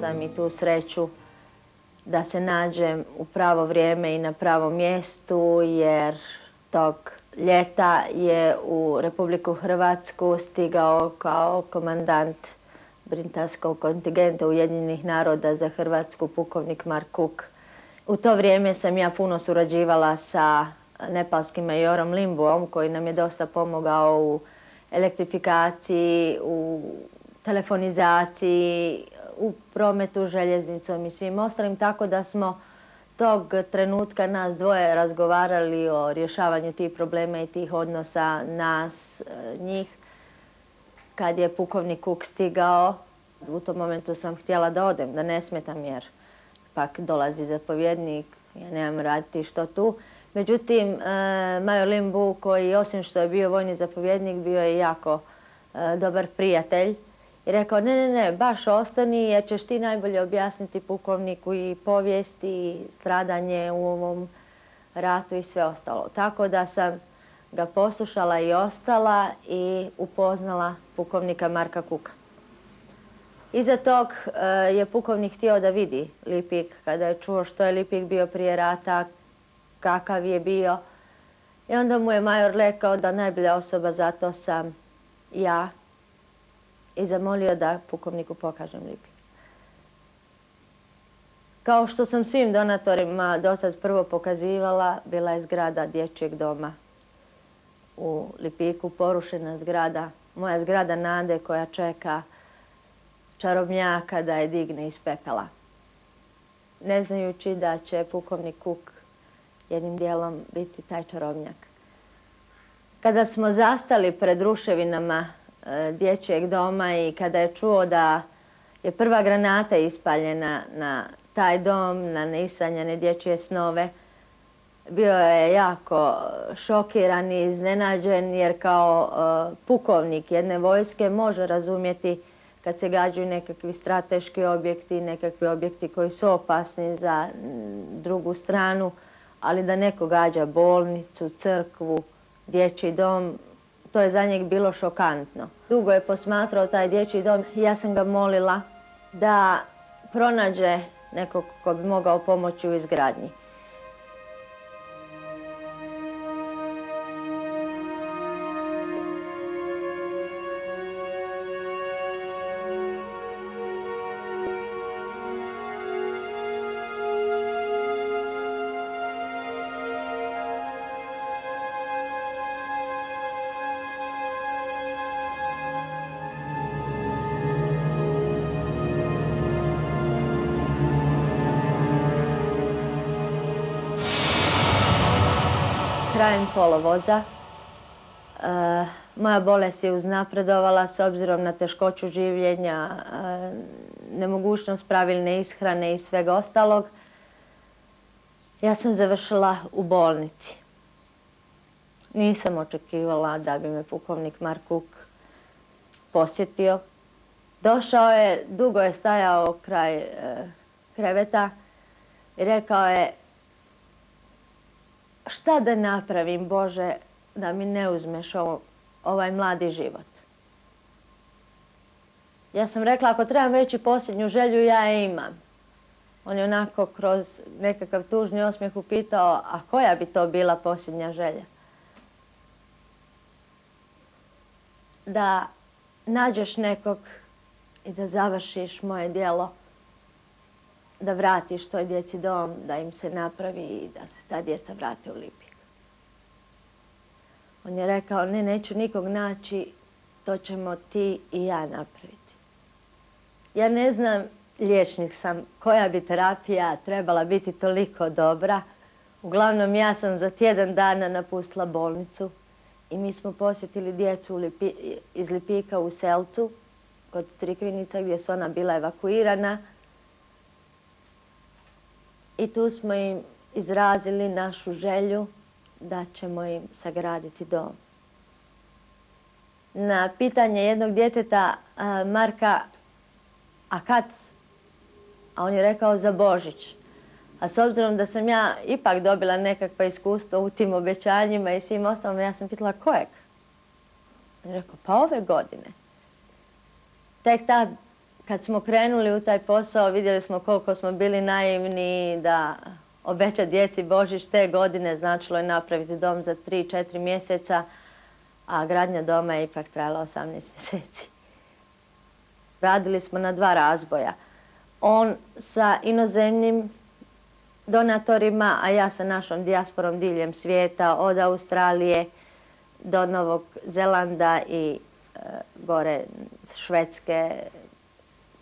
sam i tu sreću da se nađem u pravo vrijeme i na pravom mjestu, jer tog ljeta je u Republiku Hrvatsku stigao kao komandant Brintarskog kontingenta Ujedinjenih naroda za Hrvatsku pukovnik Mark Cook. U to vrijeme sam ja puno surađivala sa nepalskim majorom Limbuom, koji nam je dosta pomogao u elektrifikaciji, u telefonizaciji, u prometu željeznicom i svim ostalim, tako da smo tog trenutka nas dvoje razgovarali o rješavanju tih problema i tih odnosa nas, njih. Kad je pukovnik Cook stigao, u tom momentu sam htjela da odem, da ne smetam, jer pak dolazi zapovjednik, ja nemam raditi što tu. Međutim, major Limbu, koji osim što je bio vojni zapovjednik, bio je jako dobar prijatelj. I rekao, ne, baš ostani jer ćeš ti najbolje objasniti pukovniku i povijest i stradanje u ovom ratu i sve ostalo. Tako da sam ga poslušala i ostala i upoznala pukovnika Marka Cooka. Iza tog je pukovnik htio da vidi Lipik, kada je čuo što je Lipik bio prije rata, kakav je bio. I onda mu je major rekao da najbolja osoba za to sam ja i zamolio da pukovniku pokažem Lipik. Kao što sam svim donatorima dotad prvo pokazivala, bila je zgrada dječjeg doma u Lipiku, porušena zgrada, moja zgrada nade koja čeka čarobnjaka da je digne iz pepela. Ne znajući da će pukovnik Cook jednim dijelom biti taj čarobnjak. Kada smo zastali pred ruševinama dječjeg doma i kada je čuo da je prva granata ispaljena na taj dom, na neisanjane dječje snove, bio je jako šokiran i iznenađen, jer kao pukovnik jedne vojske može razumjeti kad se gađaju nekakvi strateški objekti, nekakvi objekti koji su opasni za drugu stranu, ali da neko gađa bolnicu, crkvu, dječji dom, to je za njeg bilo šokantno. Dugo je posmatrao taj dječji dom i ja sam ga molila da pronađe nekog ko bi mogao pomoći u izgradnji. Krajem kolovoza moja bolest je uznapredovala s obzirom na teškoću življenja, nemogućnost pravilne ishrane i svega ostalog. Ja sam završila u bolnici. Nisam očekivala da bi me pukovnik Mark Cook posjetio. Došao je, dugo je stajao kraj kreveta i rekao je: šta da napravim, Bože, da mi ne uzmeš ovaj mladi život? Ja sam rekla, ako trebam reći posljednju želju, ja je imam. On je onako kroz nekakav tužni osmijeh upitao, a koja bi to bila posljednja želja? Da nađeš nekog i da završiš moje djelo, da vratiš toj djeci dom, da im se napravi i da se ta djeca vrate u Lipik. On je rekao, ne, neću nikog naći, to ćemo ti i ja napraviti. Ja ne znam, liječnik sam, koja bi terapija trebala biti toliko dobra. Uglavnom, ja sam za tjedan dana napustila bolnicu i mi smo posjetili djecu iz Lipika u Selcu, kod Crikvenica, gdje su ona bila evakuirana. I tu smo im izrazili našu želju da ćemo im sagraditi dom. Na pitanje jednog djeteta, Marka, a kad? A on je rekao za Božić. A s obzirom da sam ja ipak dobila nekakva iskustva u tim obećanjima i svim ostalom, ja sam pitala kojeg? On je rekao, pa ove godine. Tek tad Kad smo krenuli u taj posao, vidjeli smo koliko smo bili naivni da obećati djeci Božić te godine značilo je napraviti dom za 3-4 mjeseca, a gradnja doma je ipak trajala 18 mjeseci. Radili smo na 2 razboja. On sa inozemnim donatorima, a ja sa našom dijasporom diljem svijeta, od Australije do Novog Zelanda i gore Švedske,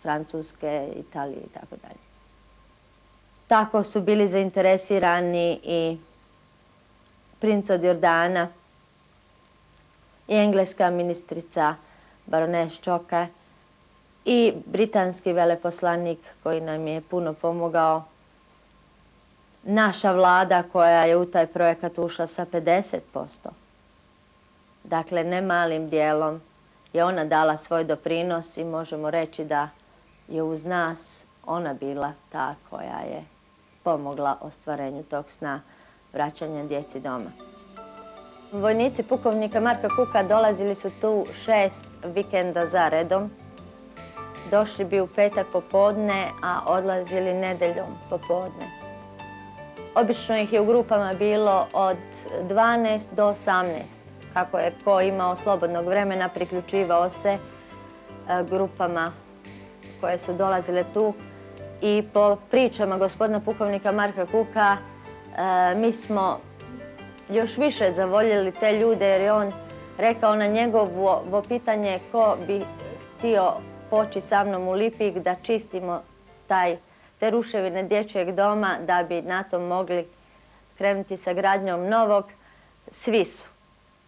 Francuske, Italije i tako dalje. Tako su bili zainteresirani i princ od Jordana i engleska ministrica baroness Choka i britanski veleposlanik koji nam je puno pomogao. Naša vlada koja je u taj projekat ušla sa 50%. Dakle, ne malim dijelom je ona dala svoj doprinos i možemo reći da je uz nas ona bila ta koja je pomogla ostvarenju tog sna vraćanja djeci doma. Vojnici pukovnika Marka Kuka dolazili su tu 6 vikenda za redom. Došli bi u petak popodne, a odlazili nedeljom popodne. Obično ih je u grupama bilo od 12 do 18. Kako je ko imao slobodnog vremena, priključivao se grupama koje su dolazile tu. I po pričama gospodina pukovnika Marka Kuka, mi smo još više zavoljeli te ljude jer je on rekao na njegovo pitanje ko bi htio poći sa mnom u Lipik da čistimo te ruševine dječjeg doma da bi na tom mogli krenuti sa gradnjom novog. Svi su.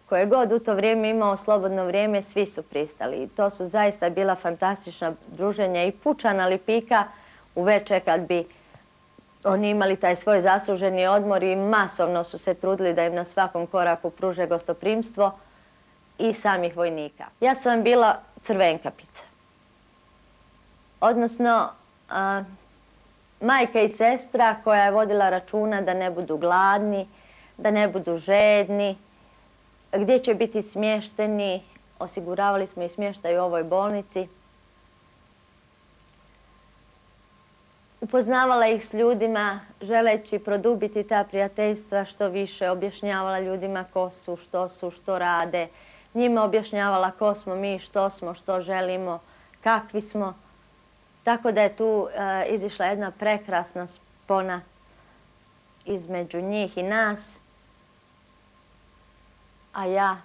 Koje god u to vrijeme imao slobodno vrijeme, svi su pristali. I to su zaista bila fantastična druženja i pučana Lipika uveče kad bi oni imali taj svoj zasluženi odmor i masovno su se trudili da im na svakom koraku pruže gostoprimstvo i samih vojnika. Ja sam bila crvenkapica. Odnosno, majka i sestra koja je vodila računa da ne budu gladni, da ne budu žedni, gdje će biti smješteni. Osiguravali smo i smještaj u ovoj bolnici. Upoznavala ih s ljudima, želeći produbiti ta prijateljstva što više, objašnjavala ljudima ko su, što rade, njima objašnjavala ko smo mi, što smo, što želimo, kakvi smo. Tako da je tu izišla jedna prekrasna spona između njih i nas, a ja,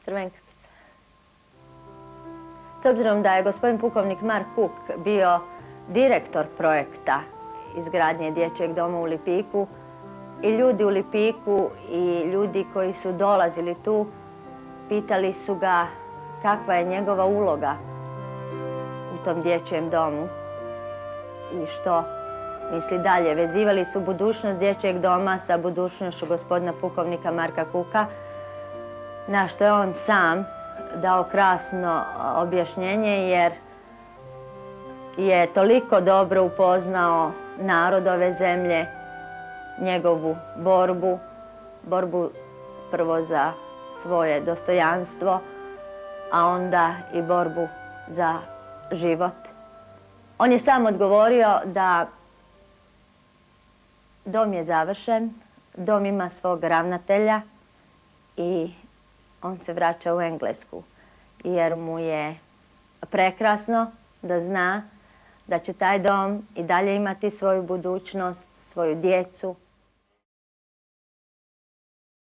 crvenkapica. S obzirom da je gospodin pukovnik Mark Kuk bio direktor projekta izgradnje dječjeg doma u Lipiku i ljudi u Lipiku i ljudi koji su dolazili tu pitali su ga kakva je njegova uloga u tom dječjem domu i što misli dalje. Vezivali su budućnost dječjeg doma sa budućnošću gospodina pukovnika Marka Kuka, na što je on sam dao krasno objašnjenje jer je toliko dobro upoznao narod ove zemlje, njegovu borbu prvo za svoje dostojanstvo, a onda i borbu za život. On je sam odgovorio da dom je završen, dom ima svog ravnatelja i on se vraća u Englesku jer mu je prekrasno da zna da će taj dom i dalje imati svoju budućnost, svoju djecu,